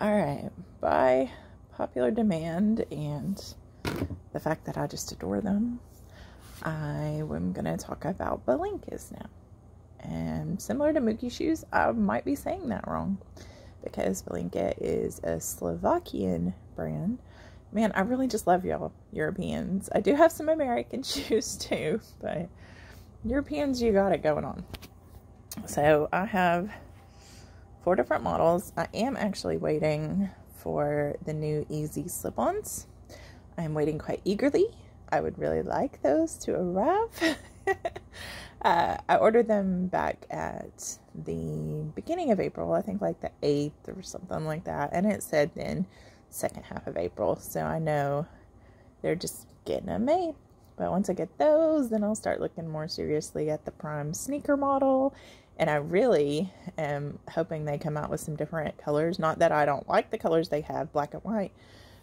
Alright, by popular demand and the fact that I just adore them, I am going to talk about Be Lenkas now. And similar to Mookie shoes, I might be saying that wrong because Be Lenka is a Slovakian brand. Man, I really just love y'all Europeans. I do have some American shoes too, but Europeans, you got it going on. So I have 4 different models. I am actually waiting for the new Easy slip-ons. I am waiting quite eagerly. I would really like those to arrive. I ordered them back at the beginning of April, I think like the 8th or something like that, and it said then second half of April, so I know they're just getting them made. But once I get those, then I'll start looking more seriously at the Prime sneaker model. And I really am hoping they come out with some different colors. Not that I don't like the colors they have, black and white.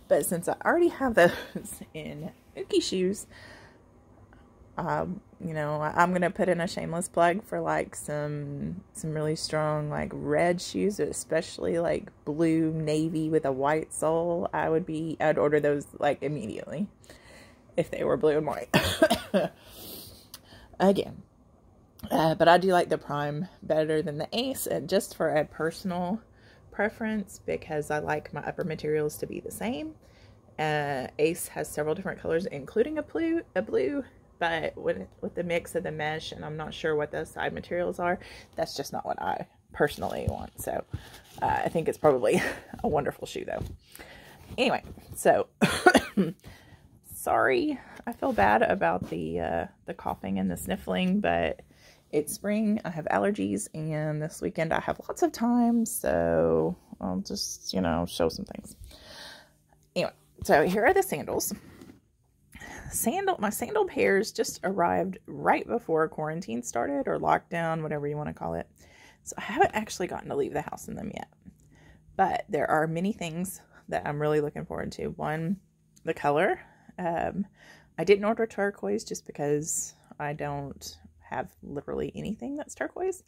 But since I already have those in Mookie shoes, you know, I'm going to put in a shameless plug for like some really strong like red shoes, especially like blue navy with a white sole. I'd order those like immediately if they were blue and white. Again. But I do like the Prime better than the Ace, and just for a personal preference, because I like my upper materials to be the same. Ace has several different colors, including a blue, but with the mix of the mesh, and I'm not sure what those side materials are, that's just not what I personally want. So I think it's probably a wonderful shoe though. Anyway, so sorry, I feel bad about the coughing and the sniffling, but it's spring, I have allergies, and this weekend I have lots of time, so I'll just, you know, show some things. Anyway, so here are the sandals. My sandal pairs just arrived right before quarantine started, or lockdown, whatever you want to call it. So I haven't actually gotten to leave the house in them yet. But there are many things that I'm really looking forward to. One, the color. I didn't order turquoise just because I don't have literally anything that's turquoise,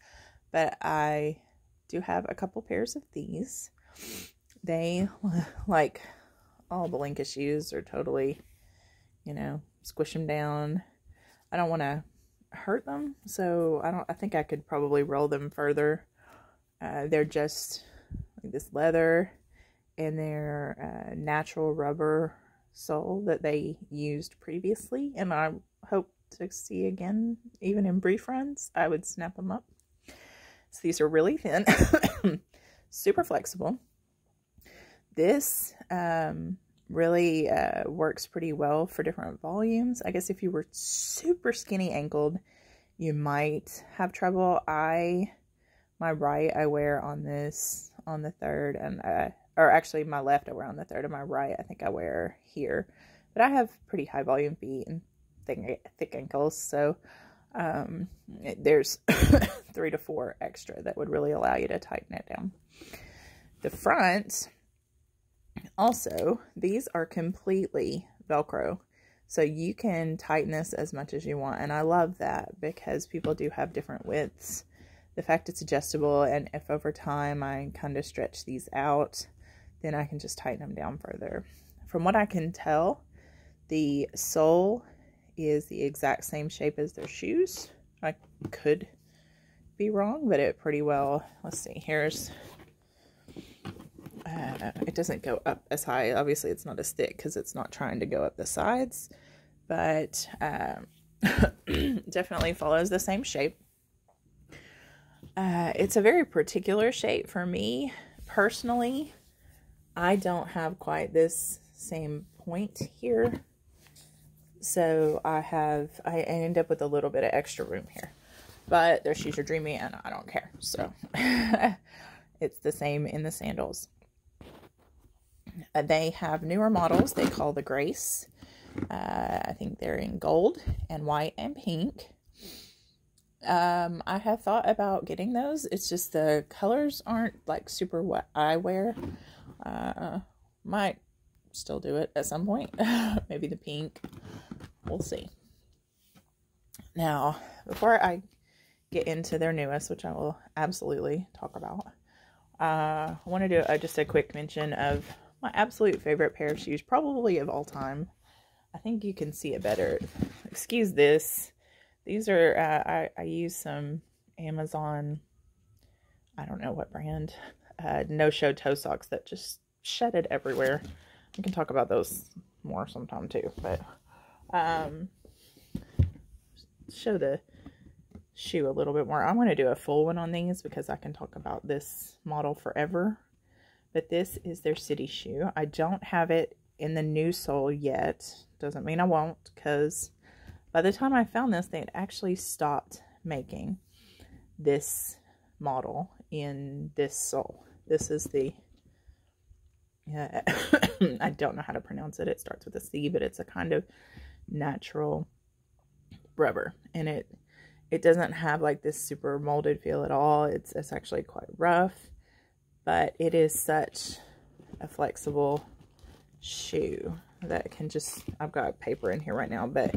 but I do have a couple pairs of these. They, like all the Lenka shoes, are totally, you know, squish them down. I don't want to hurt them, so I think I could probably roll them further. They're just like this leather, and they're natural rubber sole that they used previously, and I hope to see again, even in brief runs. I would snap them up. So these are really thin, super flexible. This really works pretty well for different volumes. I guess if you were super skinny ankled, you might have trouble. My right I wear on this on the 3rd, and or actually my left I wear on the 3rd, and my right I think I wear here. But I have pretty high volume feet and thick ankles, so there's 3 to 4 extra that would really allow you to tighten it down. The front, also, these are completely Velcro, so you can tighten this as much as you want, and I love that because people do have different widths. The fact it's adjustable, and if over time I kind of stretch these out, then I can just tighten them down further. From what I can tell, the sole is the exact same shape as their shoes. I could be wrong, but it pretty well, let's see, here's, it doesn't go up as high. Obviously it's not as thick because it's not trying to go up the sides, but definitely follows the same shape. It's a very particular shape for me. Personally, I don't have quite this same point here. So I end up with a little bit of extra room here, but their shoes are dreamy and I don't care. So it's the same in the sandals. They have newer models they call the Grace. I think they're in gold and white and pink. I have thought about getting those. It's just the colors aren't like super what I wear. Might still do it at some point. Maybe the pink. We'll see. Now, before I get into their newest, which I will absolutely talk about, I want to do just a quick mention of my absolute favorite pair of shoes, probably of all time. I think you can see it better. Excuse this. These are, I use some Amazon, I don't know what brand, no-show toe socks that just shedded everywhere. We can talk about those more sometime too, but show the shoe a little bit more. I want to do a full one on these because I can talk about this model forever. But this is their city shoe. I don't have it in the new sole yet. Doesn't mean I won't, because by the time I found this, they had actually stopped making this model in this sole. This is the, I don't know how to pronounce it. It starts with a C, but it's a kind of natural rubber. And it doesn't have like this super molded feel at all. It's actually quite rough, but it is such a flexible shoe that can just, I've got paper in here right now, but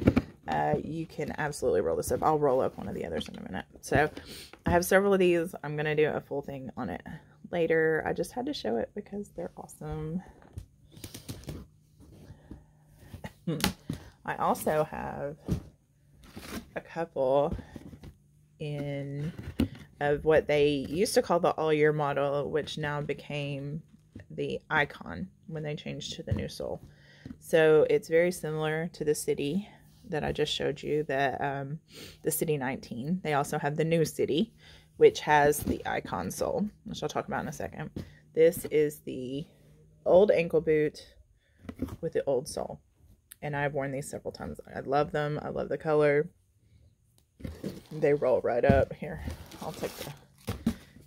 you can absolutely roll this up. I'll roll up one of the others in a minute. So I have several of these. I'm going to do a full thing on it later. I just had to show it because they're awesome. I also have a couple of what they used to call the all-year model, which now became the Icon when they changed to the new sole. So it's very similar to the City that I just showed you, the City 19. They also have the new City, which has the Icon sole, which I'll talk about in a second. This is the old ankle boot with the old sole, and I've worn these several times. I love them. I love the color. They roll right up. Here, I'll take the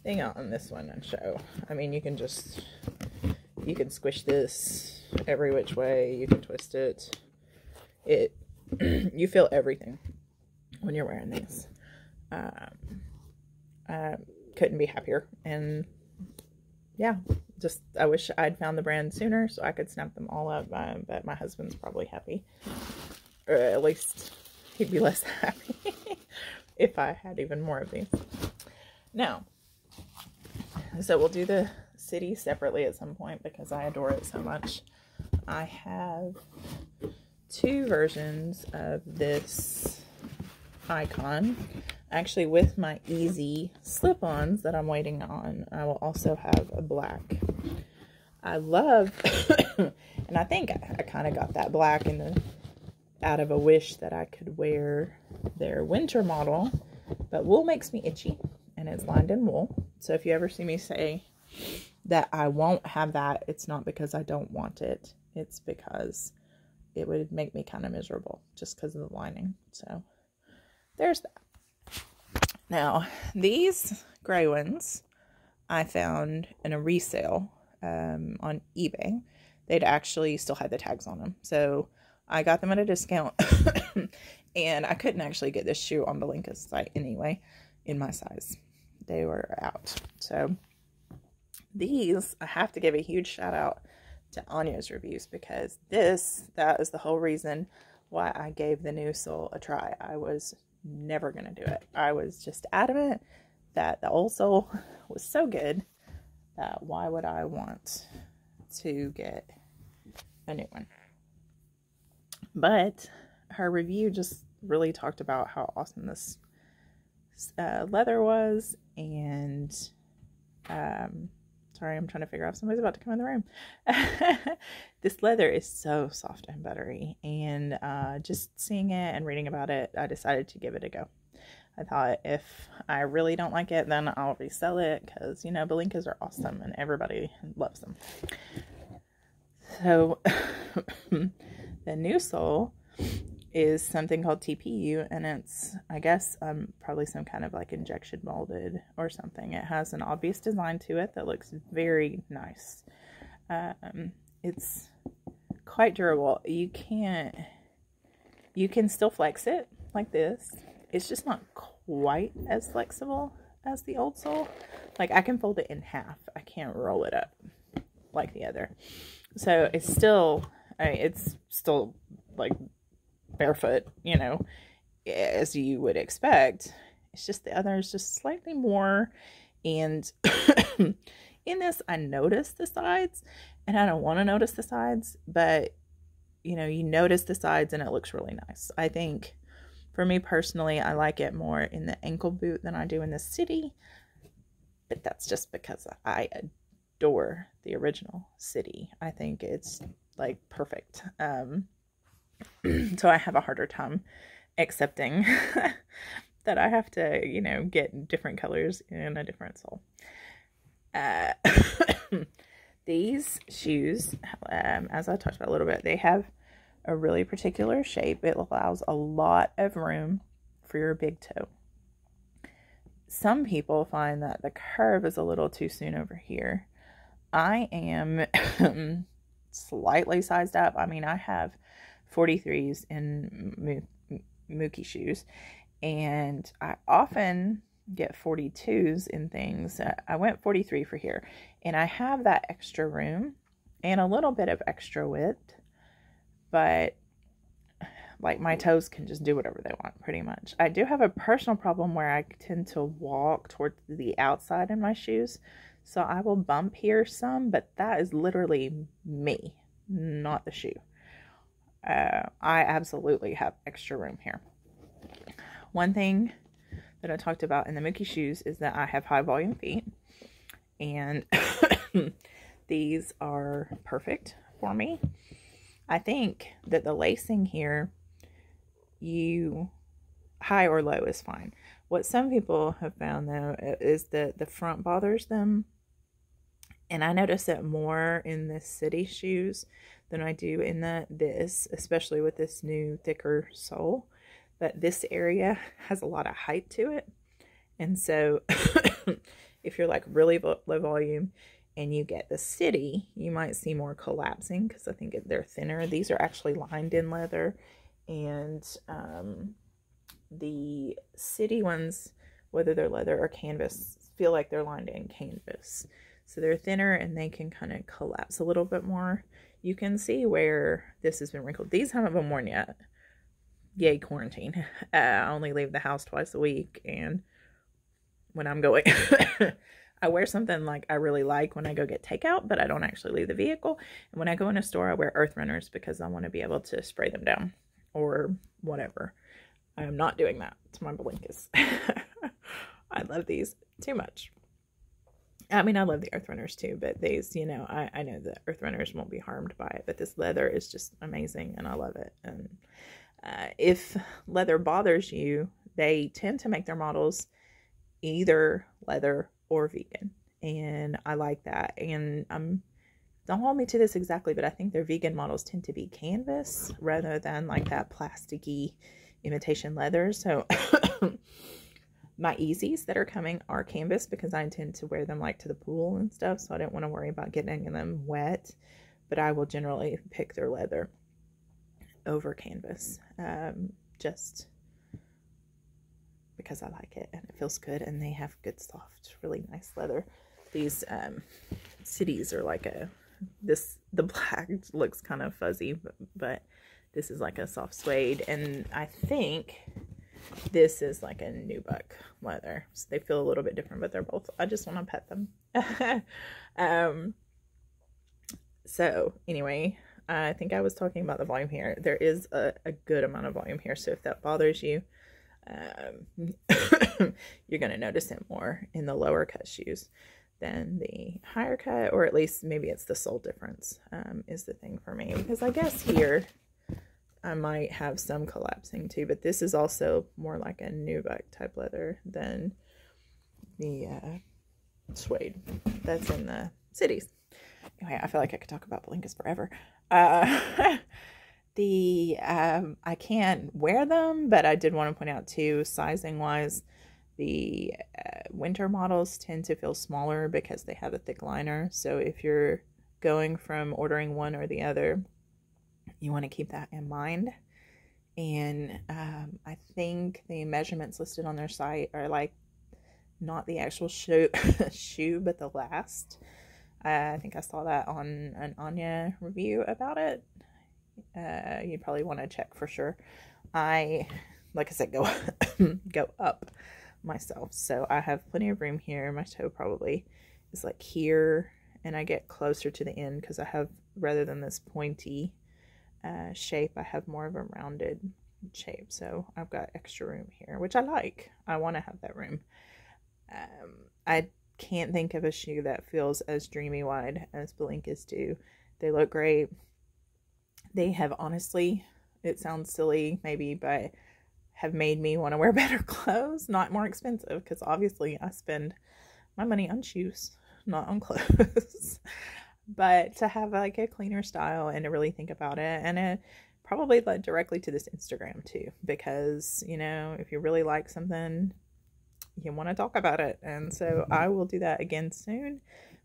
thing out on this one and show. I mean, you can squish this every which way. You can twist it. You feel everything when you're wearing these. Couldn't be happier. And yeah, just, I wish I'd found the brand sooner so I could snap them all up. But my husband's probably happy, or at least he'd be less happy if I had even more of these. Now, so we'll do the City separately at some point because I adore it so much. I have two versions of this Icon. Actually, with my easy slip-ons that I'm waiting on, I will also have a black. I love, and I think I kind of got that black out of a wish that I could wear their winter model, but wool makes me itchy, and it's lined in wool. So if you ever see me say that I won't have that, it's not because I don't want it. It's because it would make me kind of miserable just because of the lining. So there's that. Now, these gray ones I found in a resale on eBay. They'd actually still had the tags on them. So I got them at a discount. And I couldn't actually get this shoe on the Lenka's site anyway in my size. They were out. So these, I have to give a huge shout out to Anya's reviews, because that is the whole reason why I gave the new sole a try. I was never going to do it. I was just adamant that the old sole was so good that why would I want to get a new one? But her review just really talked about how awesome this leather was, and sorry, I'm trying to figure out if somebody's about to come in the room. This leather is so soft and buttery, and just seeing it and reading about it, I decided to give it a go. I thought if I really don't like it, then I'll resell it, because, you know, Belenkas are awesome and everybody loves them. So the new sole is something called TPU, and it's, I guess, probably some kind of like injection molded or something. It has an obvious design to it that looks very nice. It's quite durable. You can still flex it like this. It's just not quite as flexible as the old sole. Like, I can fold it in half. I can't roll it up like the other. So it's still, I mean, it's still like barefoot, you know, as you would expect. It's just the other is just slightly more, and in this, I notice the sides, and I don't want to notice the sides, but you know, you notice the sides and it looks really nice. I think for me personally, I like it more in the ankle boot than I do in the city, but that's just because I adore the original city. I think it's like perfect. So I have a harder time accepting that I have to, you know, get different colors in a different sole. These shoes, as I talked about a little bit, they have a really particular shape. It allows a lot of room for your big toe. Some people find that the curve is a little too soon over here. I am slightly sized up. I mean, I have 43s in Mookie shoes, and I often get 42s in things. I went 43 for here, and I have that extra room and a little bit of extra width, but like my toes can just do whatever they want pretty much. I do have a personal problem where I tend to walk towards the outside in my shoes, so I will bump here some, but that is literally me, not the shoe. I absolutely have extra room here. One thing that I talked about in the Mookie shoes is that I have high volume feet, and these are perfect for me. I think that the lacing here, high or low is fine. What some people have found though is that the front bothers them, and I notice it more in the city shoes than I do in this, especially with this new thicker sole. But this area has a lot of height to it, and so if you're like really low volume and you get the city, you might see more collapsing because I think they're thinner. These are actually lined in leather, and the city ones, whether they're leather or canvas, feel like they're lined in canvas. So they're thinner and they can kind of collapse a little bit more. You can see where this has been wrinkled. These haven't been worn yet. Yay, quarantine. I only leave the house twice a week, and when I'm going, I wear something like I really like when I go get takeout, but I don't actually leave the vehicle. And when I go in a store, I wear earth runners because I want to be able to spray them down or whatever. I am not doing that to my Belenkas. I love these too much. I mean, I love the earth runners too, but these, you know, I know the earth runners won't be harmed by it, but this leather is just amazing and I love it. And if leather bothers you, they tend to make their models either leather or vegan, and I like that. And don't hold me to this exactly, but I think their vegan models tend to be canvas rather than like that plasticky imitation leather. So my Easies that are coming are canvas because I intend to wear them like to the pool and stuff, so I don't want to worry about getting them wet, but I will generally pick their leather over canvas, just because I like it and it feels good, and they have good soft, really nice leather. These cities are like the black looks kind of fuzzy, but this is like a soft suede, and I think this is like a nubuck leather, so they feel a little bit different, but they're both, I just want to pet them. So anyway, I think I was talking about the volume here. There is a good amount of volume here, so if that bothers you, you're going to notice it more in the lower cut shoes than the higher cut, or at least maybe it's the sole difference is the thing for me, because I guess here I might have some collapsing too, but this is also more like a nubuck type leather than the suede that's in the cities. Anyway, I feel like I could talk about Belenkas forever. I can't wear them, but I did want to point out too, sizing wise, the winter models tend to feel smaller because they have a thick liner. So if you're going from ordering one or the other, you want to keep that in mind. And I think the measurements listed on their site are like not the actual shoe, but the last. I think I saw that on an Anya review about it. You probably want to check for sure. Like I said, go up myself, so I have plenty of room here. My toe probably is like here, and I get closer to the end because I have, rather than this pointy shape, I have more of a rounded shape. So I've got extra room here, which I like. I want to have that room. I can't think of a shoe that feels as dreamy wide as Be Lenkas do. They look great. They have, honestly, it sounds silly maybe, but have made me want to wear better clothes, not more expensive, because obviously I spend my money on shoes, not on clothes. But to have like a cleaner style and to really think about it, and it probably led directly to this Instagram too, because, you know, if you really like something, you want to talk about it. And so I will do that again soon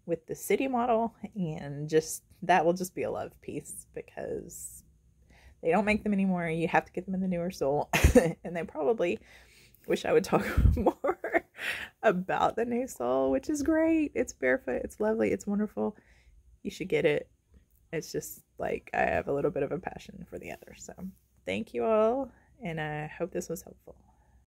with the city model, and just that will just be a love piece because they don't make them anymore. You have to get them in the newer sole. And they probably wish I would talk more about the new sole, which is great. It's barefoot, it's lovely, it's wonderful. You should get it. It's just like I have a little bit of a passion for the other. So thank you all, and I hope this was helpful.